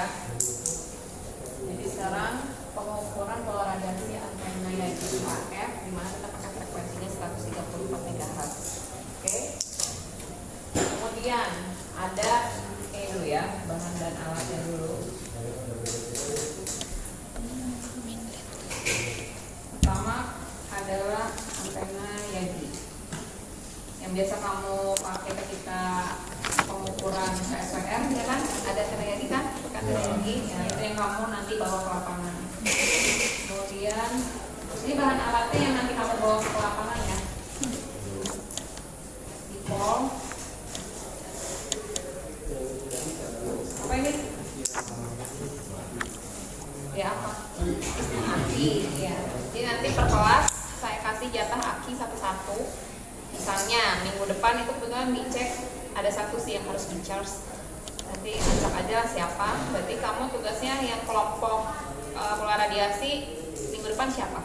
ya. Jadi sekarang pengukuran pola radiasi antena yaitu HF, di mana kita pakai frekuensinya 134 MHz. Oke. Kemudian ada dulu ya, bahan dan alatnya dulu. Pertama adalah antena Yagi yang biasa kamu pakai ketika pengukuran PSVR, ya kan? Ada antena Yagi kan? Antena Yagi, ya, itu yang kamu nanti bawa ke lapangan. Kemudian ini bahan alatnya yang nanti kamu bawa ke lapangan ya. Dipol. Apa ini? Ya apa? Aki, ya. Jadi nanti per kelas saya kasih jatah aki satu-satu. Misalnya minggu depan itu kebetulan dicek ada satu sih yang harus di-charge. Nanti acak aja siapa. Berarti kamu tugasnya yang kelompok pola radiasi minggu depan siapa?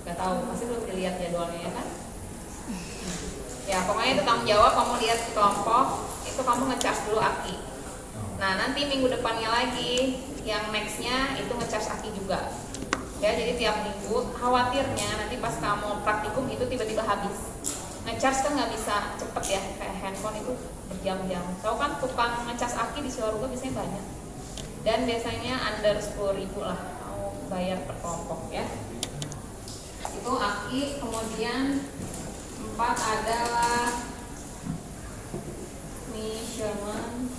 Gak tahu, pasti belum dilihat jadwalnya ya kan? Ya pokoknya itu tanggung jawab, kamu lihat kelompok itu kamu ngecas dulu aki. Nah nanti minggu depannya lagi yang nextnya itu ngecas aki juga. Ya jadi tiap minggu khawatirnya nanti pas kamu praktikum itu tiba-tiba habis. Ngecas kan nggak bisa cepet ya, kayak handphone itu berjam-jam. Tahu kan tukang ngecas aki di Siwaruga biasanya banyak. Dan biasanya under 10.000 lah mau bayar per kelompok ya. Itu aki. Kemudian 4 adalah measurement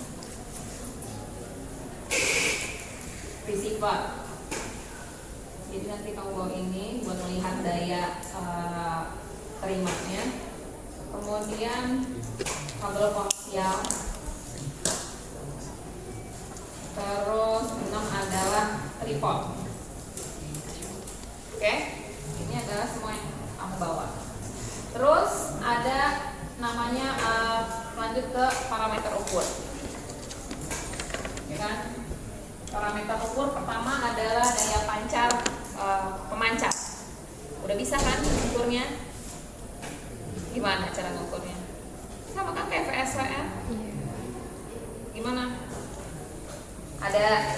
receiver. Jadi nanti kamu bawa ini buat melihat daya terimanya. Kemudian kabel koaksial. Terus 6 adalah tripod. Oke, ini adalah semua yang kamu bawa. Terus ada namanya lanjut ke parameter ukur. Ya kan? Parameter ukur pertama adalah daya pancar pemancar. Udah bisa kan ukurnya? Gimana cara ngukurnya? Sama kan kayak VSWR? Gimana? Ada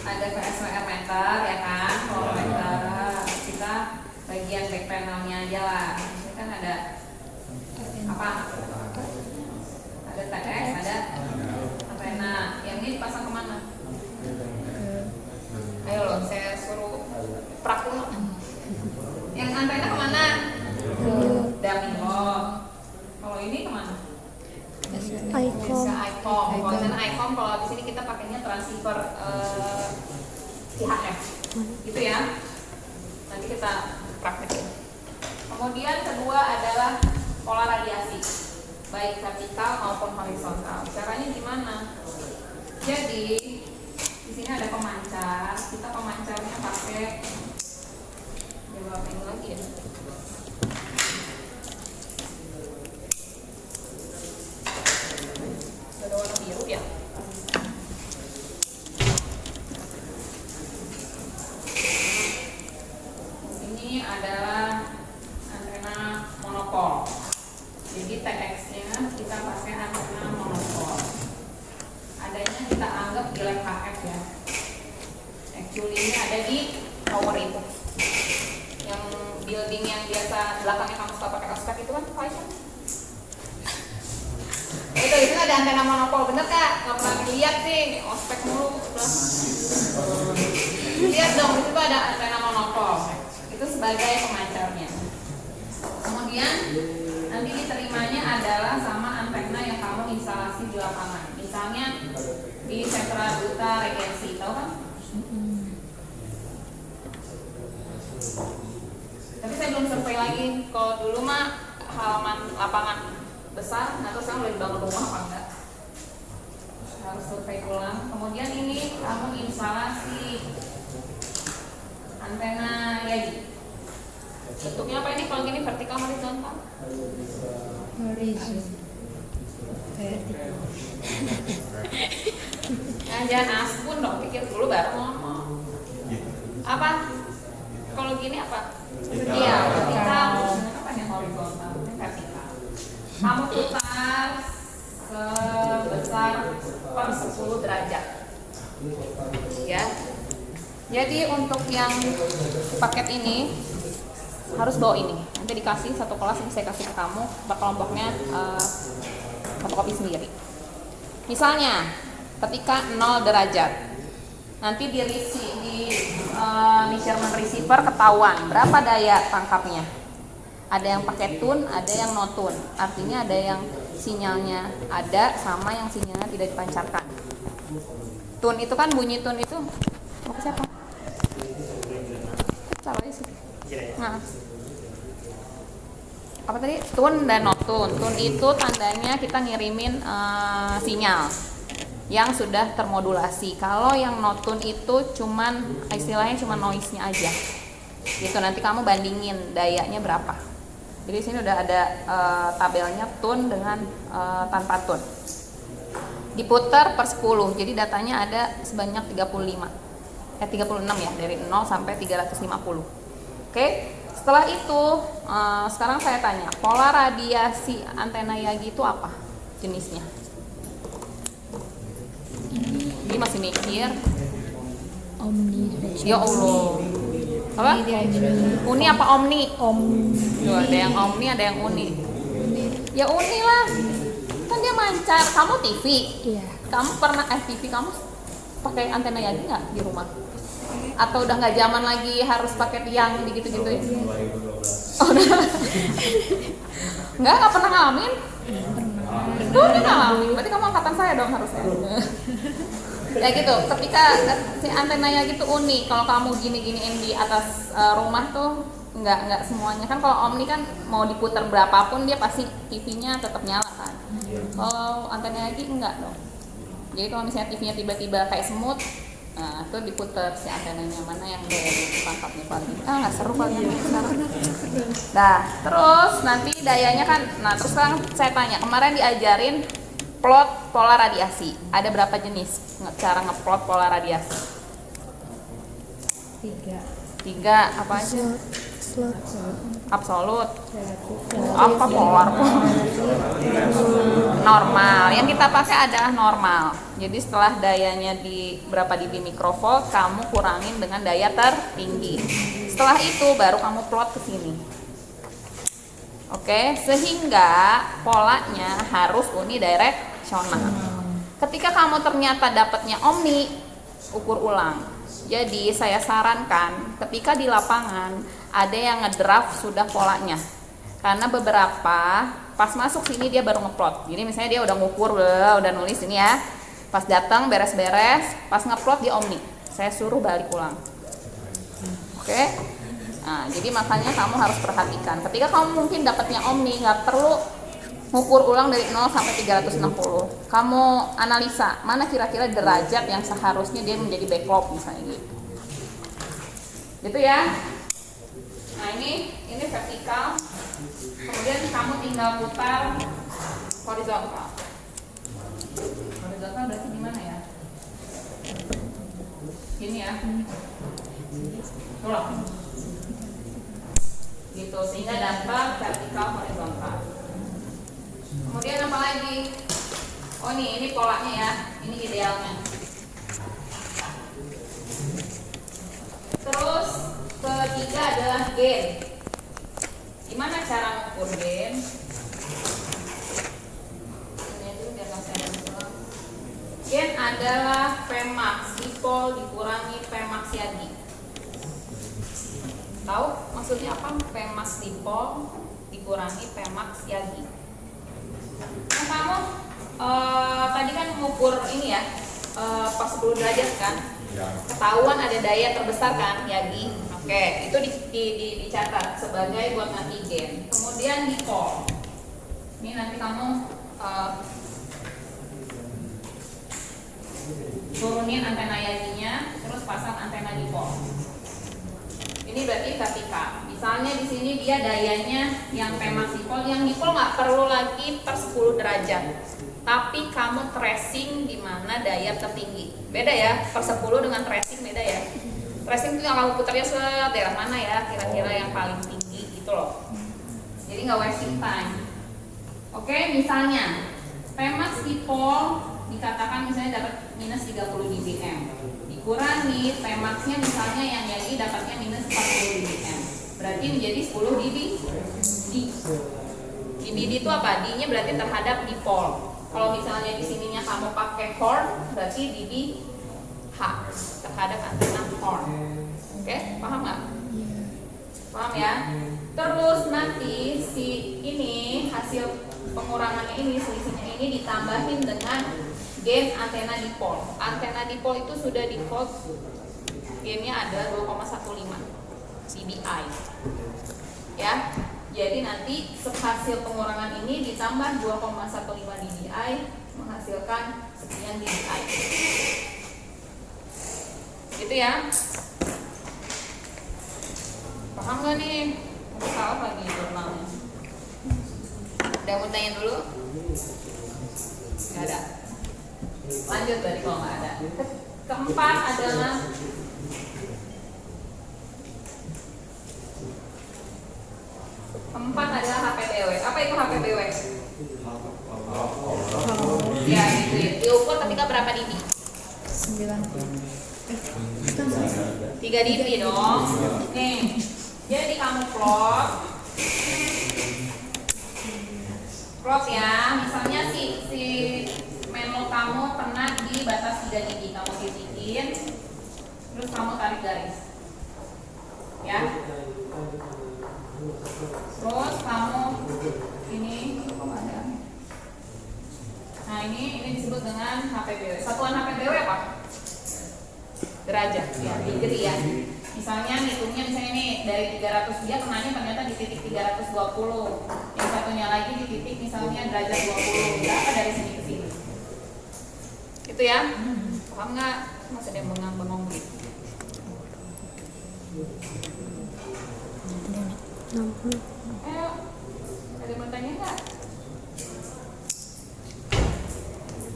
VSWR meter ya kan? Voltmeter. Kita bagian back panelnya aja lah. Ini kan ada apa? Ada TX, ada antena. Yang ini dipasang kemana? Ayo loh, saya suruh prakul. Yang antena kemana? Dummy. Kalau ini kemana? ICOM. Kalau antena ICOM, kalau di sini kita pakainya transceiver CHF. Gitu ya. Nanti kita praktekin. Kemudian kedua adalah pola radiasi, baik vertikal maupun horizontal. Caranya gimana? Jadi di sini ada pemancar. Kita pemancarnya pakai jawab ini lagi ya. Ada warna biru ya. Ini adalah antena monopol. Jadi TX-nya kita pakai antena monopol. Adanya kita anggap di lab HF ya. Actually ini ada di tower itu. Yang building yang biasa belakangnya kamu suka pakai ospek itu kan Python. Itu ada antena monopol, bener kak? Nggak pernah dilihat sih, ospek mulu. Lihat dong, di situ ada antena monopol. Itu sebagai pemancarnya. Kemudian nanti diterimanya adalah sama antena yang kamu instalasi di lapangan. Misalnya di sentra duta regensi, tahu kan? Tapi saya belum survei lagi. Kalau dulu mah halaman lapangan besar, nah terus kamu boleh bangun rumah apa enggak? Harus survei ulang. Kemudian ini kamu instalasi antena Yagi. Bentuknya apa ini? Kalau gini vertikal horizontal? Horizontal. Nah, jangan aspun dong, pikir dulu baru ngomong. Apa? Kalau gini apa? Iya, vertikal. Apa yang horizontal? Ini vertikal. Kamu putar sebesar per 10 derajat. Ya. Jadi untuk yang paket ini harus bawa ini. Nanti dikasih satu kelas, ini saya kasih ke kamu per kelompoknya fotokopi sendiri. Misalnya ketika 0 derajat, nanti di measurement receiver ketahuan berapa daya tangkapnya. Ada yang pakai tune, ada yang no tune. Artinya ada yang sinyalnya ada sama yang sinyalnya tidak dipancarkan. Tune itu kan bunyi tune itu mau ke siapa? Salah sih. Nah, apa tadi? Tune dan no tune. Tune itu tandanya kita ngirimin sinyal yang sudah termodulasi. Kalau yang no tune itu cuman istilahnya cuma noise-nya aja. Gitu, nanti kamu bandingin dayanya berapa. Jadi di sini udah ada tabelnya tune dengan tanpa tune. Diputar per 10. Jadi datanya ada sebanyak 36 ya, dari 0 sampai 350. Oke. Setelah itu sekarang saya tanya, pola radiasi antena Yagi itu apa jenisnya? Ini masih mikir. Omnidirectional. Ya Allah. Apa? Uni apa omni? Tuh, ada yang omni, ada yang uni. Ya uni lah. Kan dia mancar. Kamu TV? Iya. Kamu pernah TV kamu pakai antena Yagi nggak di rumah? Atau udah nggak zaman lagi harus pakai tiang gitu-gitu ya? Oh, nggak pernah ngalamin? Tuh nggak ngalamin. Berarti kamu angkatan saya dong harusnya. Ya gitu, ketika si antenanya gitu unik. Kalau kamu gini-giniin di atas rumah tuh nggak semuanya kan. Kalau Omni kan mau diputar berapapun dia pasti TV-nya tetap nyala kan. Kalau antena lagi enggak dong. Jadi kalau misalnya TV-nya tiba-tiba kayak semut, nah itu diputar si antenanya mana yang daya tangkapnya paling. Nggak seru kalian sekarang. Nah terus nanti dayanya kan, nah terus sekarang saya tanya, kemarin diajarin plot pola radiasi. Ada berapa jenis cara ngeplot pola radiasi? 3 apa aja? Absolut. Apa polar? Normal. Yang kita pakai adalah normal. Jadi setelah dayanya di berapa dB mikrovolt, kamu kurangin dengan daya tertinggi. Setelah itu baru kamu plot ke sini. Oke, sehingga polanya harus unidirectional. Ketika kamu ternyata dapatnya omni, ukur ulang. Jadi saya sarankan ketika di lapangan ada yang ngedraft sudah polanya. Karena beberapa pas masuk sini dia baru ngeplot. Jadi misalnya dia udah ngukur, udah nulis ini ya. Pas datang beres-beres, pas ngeplot di omni. Saya suruh balik ulang. Oke? Nah, jadi makanya kamu harus perhatikan. Ketika kamu mungkin dapatnya omni, nggak perlu ngukur ulang dari 0 sampai 360. Kamu analisa mana kira-kira derajat yang seharusnya dia menjadi backlog misalnya gitu. Gitu ya. Nah, ini vertikal. Kemudian kamu tinggal putar horizontal. Horizontal berarti di mana ya? Ini ya. Ulang. Gitu, sehingga dapat vertikal horizontal. Kemudian apa lagi? Oh ini polanya ya, ini idealnya. Terus ketiga adalah gain. Gimana cara mengukur gain? Ini itu biar saya ulang. Gain adalah Pmax dipol dikurangi Pmax Yagi. Tahu maksudnya apa? Pmax dipol dikurangi Pmax Yagi. Nah kamu tadi kan mengukur ini ya pas 10 derajat kan, ketahuan ada daya terbesar kan Yagi. Oke, itu dicatat sebagai buat nanti gain. Kemudian dipol. Ini nanti kamu turunin antena Yaginya, terus pasang antena dipol. Ini berarti vertikal. Misalnya di sini dia dayanya yang Pmax dipol, yang dipol nggak perlu lagi per 10 derajat. Tapi kamu tracing di mana daya tertinggi. Beda ya, per 10 dengan tracing beda ya. Tracing itu yang kamu putarnya daerah mana ya, kira-kira yang paling tinggi gitu loh. Jadi nggak wasting time. Oke, misalnya Pmax dipol dikatakan misalnya dapat minus 30 dBm, dikurangi Tmax-nya misalnya yang jadi dapatnya minus 40 dBm, berarti menjadi 10 dB. dBd itu apa? D-nya berarti terhadap dipol. Kalau misalnya di sininya kamu pakai horn, berarti dB H terhadap antena horn. Oke, paham nggak? Paham ya? Terus nanti si ini hasil pengurangannya ini, selisihnya ini ditambahin dengan gain antena dipol. Antena dipol itu sudah di code, gainnya ada 2,15 dBi. Ya, jadi nanti hasil pengurangan ini ditambah 2,15 dBi menghasilkan sekian dBi. Gitu ya. Paham nggak nih? Salah lagi jurnalnya. Ada mau tanya dulu? Nggak ada. Lanjut tadi kalau nggak ada. Keempat adalah HPBW. Apa itu HPBW? Ya gitu ya. Diukur ketika berapa dB? 3 dB dong. Nih, jadi kamu plot ya. Misalnya si menlo kamu kena di batas 3 dB, kamu titikin, terus kamu tarik garis, ya. Terus kamu ini, nah ini disebut dengan HPBW. Satuan HPBW apa? Derajat, ya, degree ya. Misalnya hitungnya misalnya nih dari 300 dia kenanya ternyata di titik 320. Yang satunya lagi di titik misalnya derajat 20. Berapa dari sini ke sini? Itu ya. Paham nggak? Masih ada yang bengong-bengong gitu. 60. Ayo, ada yang mau tanya nggak?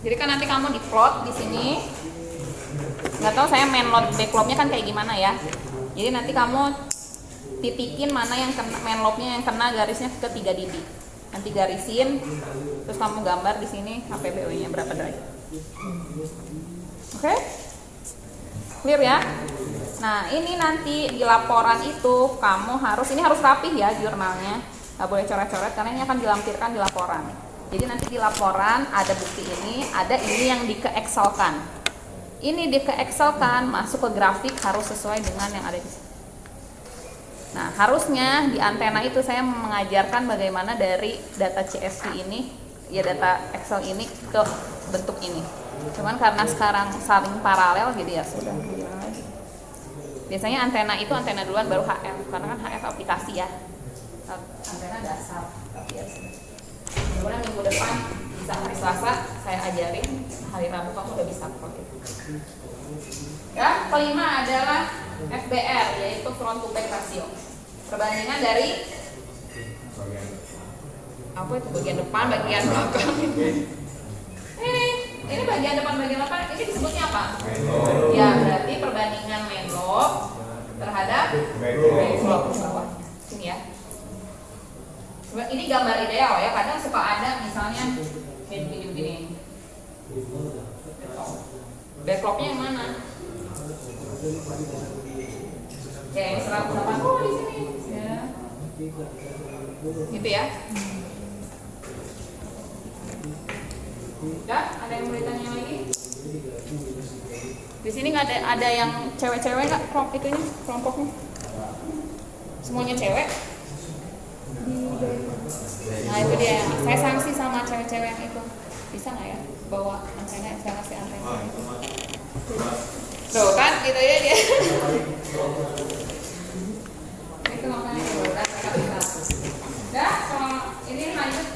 Jadi kan nanti kamu di plot di sini. Nggak tahu saya main load backlognya kan kayak gimana ya. Jadi nanti kamu titikin mana yang kena main loadnya yang kena garisnya ke 3 dB. Nanti garisin, terus kamu gambar di sini HPBW-nya berapa derajat. Oke? Clear ya? Nah ini nanti di laporan itu kamu ini harus rapih ya jurnalnya. Nggak boleh coret-coret karena ini akan dilampirkan di laporan. Jadi nanti di laporan ada bukti ini, ada ini yang di-Excelkan. Ini di-Excelkan masuk ke grafik harus sesuai dengan yang ada di sini. Nah, harusnya di antena itu saya mengajarkan bagaimana dari data CSV ini, ya data Excel ini ke bentuk ini. Cuman karena sekarang saling paralel jadi ya sudah. Biasanya antena itu antena duluan baru HF, karena kan HF aplikasi ya. Antena dasar. Kemudian minggu depan bisa hari Selasa saya ajarin, hari Rabu kamu udah bisa pakai. Ya, kelima adalah FBR, yaitu front to back ratio. Perbandingan dari apa itu bagian depan, bagian belakang. Ini bagian depan, bagian belakang. Ini disebutnya apa? Ya, berarti perbandingan main lobe terhadap backlog bawahnya. Sini ya. Ini gambar ideal ya. Kadang suka ada misalnya kayak begini. Backlognya yang mana? Oke, 180 di sini. Ya. Gitu ya. Ya, ada yang mau ditanya lagi? Di sini nggak ada yang cewek-cewek nggak kelompoknya? Semuanya cewek? Nah itu dia. Saya sanksi sama cewek-cewek yang itu. Bisa nggak ya bawa antena, saya kasih antena? Tuh kan, gitu ya dia. Itu makanya kita bisa. Dah, kalau ini lanjut.